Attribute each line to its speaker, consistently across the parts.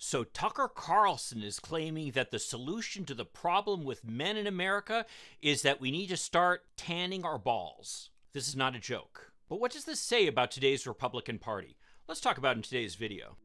Speaker 1: So Tucker Carlson is claiming that the solution to the problem with men in America is that we need to start tanning our balls. This is not a joke. But what does this say about today's Republican Party? Let's talk about it in today's video.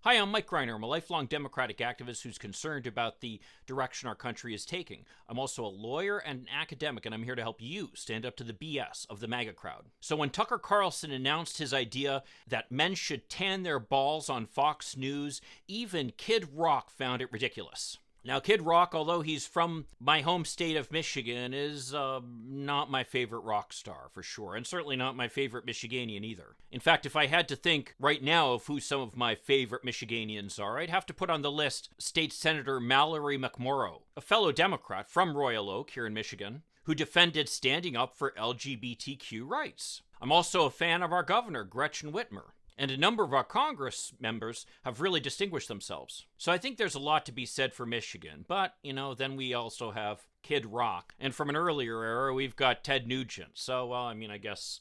Speaker 1: Hi, I'm Mike Greiner. I'm a lifelong Democratic activist who's concerned about the direction our country is taking. I'm also a lawyer and an academic, and I'm here to help you stand up to the BS of the MAGA crowd. So when Tucker Carlson announced his idea that men should tan their balls on Fox News, even Kid Rock found it ridiculous. Now, Kid Rock, although he's from my home state of Michigan, is not my favorite rock star, for sure, and certainly not my favorite Michiganian either. In fact, if I had to think right now of who some of my favorite Michiganians are, I'd have to put on the list State Senator Mallory McMorrow, a fellow Democrat from Royal Oak here in Michigan, who defended standing up for LGBTQ rights. I'm also a fan of our governor, Gretchen Whitmer. And a number of our Congress members have really distinguished themselves. So I think there's a lot to be said for Michigan. But, then we also have Kid Rock. And from an earlier era, we've got Ted Nugent. So, I guess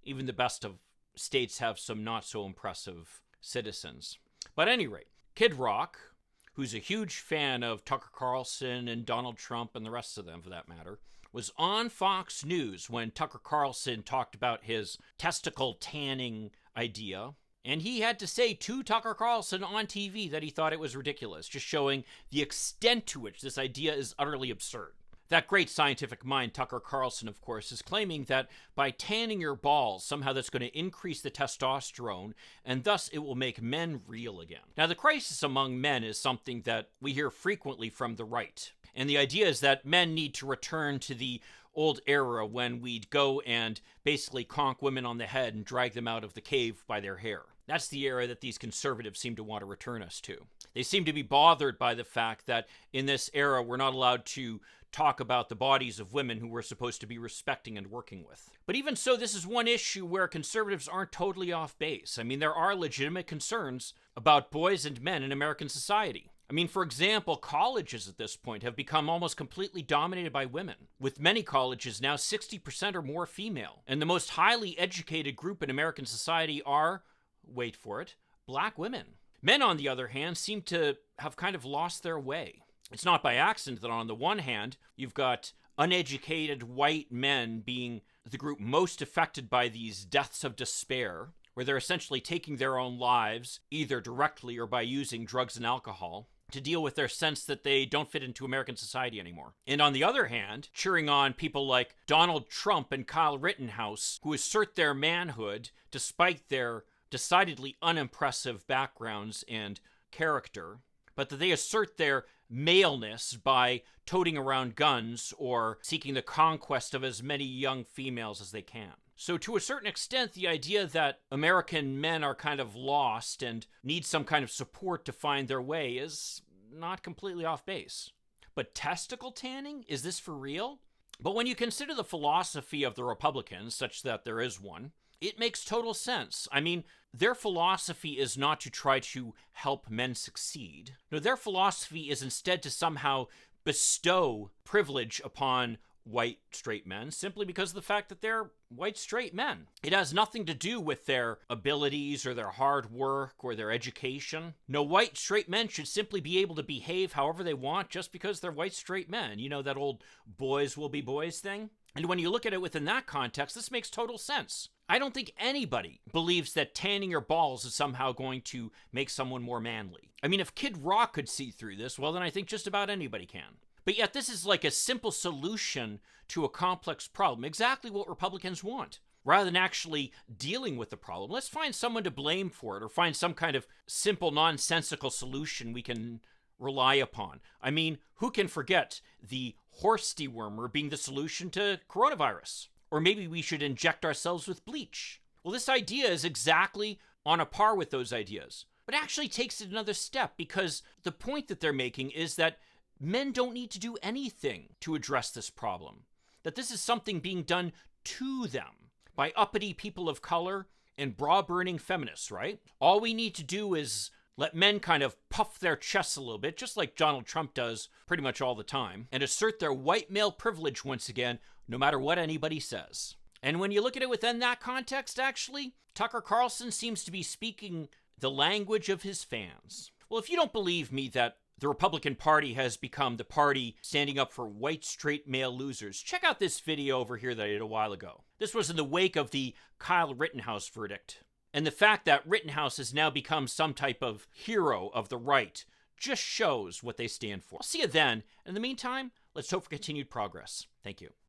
Speaker 1: even the best of states have some not so impressive citizens. But at any rate, Kid Rock, who's a huge fan of Tucker Carlson and Donald Trump and the rest of them for that matter, was on Fox News when Tucker Carlson talked about his testicle tanning idea, and he had to say to Tucker Carlson on TV that he thought it was ridiculous, just showing the extent to which this idea is utterly absurd. That great scientific mind, Tucker Carlson, of course, is claiming that by tanning your balls, somehow that's going to increase the testosterone, and thus it will make men real again. Now, the crisis among men is something that we hear frequently from the right, and the idea is that men need to return to the old era when we'd go and basically conk women on the head and drag them out of the cave by their hair. That's the era that these conservatives seem to want to return us to. They seem to be bothered by the fact that in this era we're not allowed to talk about the bodies of women who we're supposed to be respecting and working with. But even so, this is one issue where conservatives aren't totally off base. There are legitimate concerns about boys and men in American society. For example, colleges at this point have become almost completely dominated by women, with many colleges now 60% or more female. And the most highly educated group in American society are, wait for it, black women. Men, on the other hand, seem to have kind of lost their way. It's not by accident that on the one hand, you've got uneducated white men being the group most affected by these deaths of despair, where they're essentially taking their own lives, either directly or by using drugs and alcohol, to deal with their sense that they don't fit into American society anymore. And on the other hand, cheering on people like Donald Trump and Kyle Rittenhouse, who assert their manhood despite their decidedly unimpressive backgrounds and character, but that they assert their maleness by toting around guns or seeking the conquest of as many young females as they can. So to a certain extent, the idea that American men are kind of lost and need some kind of support to find their way is not completely off base. But testicle tanning? Is this for real? But when you consider the philosophy of the Republicans, such that there is one, it makes total sense. Their philosophy is not to try to help men succeed. No, their philosophy is instead to somehow bestow privilege upon white straight men simply because of the fact that they're white straight men. It has nothing to do with their abilities or their hard work or their education. No, white straight men should simply be able to behave however they want just because they're white straight men. You know, that old boys will be boys thing? And when you look at it within that context, this makes total sense. I don't think anybody believes that tanning your balls is somehow going to make someone more manly. If Kid Rock could see through this, well, then I think just about anybody can. But yet this is like a simple solution to a complex problem, exactly what Republicans want. Rather than actually dealing with the problem, let's find someone to blame for it or find some kind of simple, nonsensical solution we can rely upon. Who can forget the horse dewormer being the solution to coronavirus? Or maybe we should inject ourselves with bleach. Well, this idea is exactly on a par with those ideas, but actually takes it another step because the point that they're making is that men don't need to do anything to address this problem. That this is something being done to them by uppity people of color and bra-burning feminists, right? All we need to do is let men kind of puff their chests a little bit, just like Donald Trump does pretty much all the time, and assert their white male privilege once again, no matter what anybody says. And when you look at it within that context, actually, Tucker Carlson seems to be speaking the language of his fans. Well, if you don't believe me that the Republican Party has become the party standing up for white straight male losers, check out this video over here that I did a while ago. This was in the wake of the Kyle Rittenhouse verdict. And the fact that Rittenhouse has now become some type of hero of the right just shows what they stand for. I'll see you then. In the meantime, let's hope for continued progress. Thank you.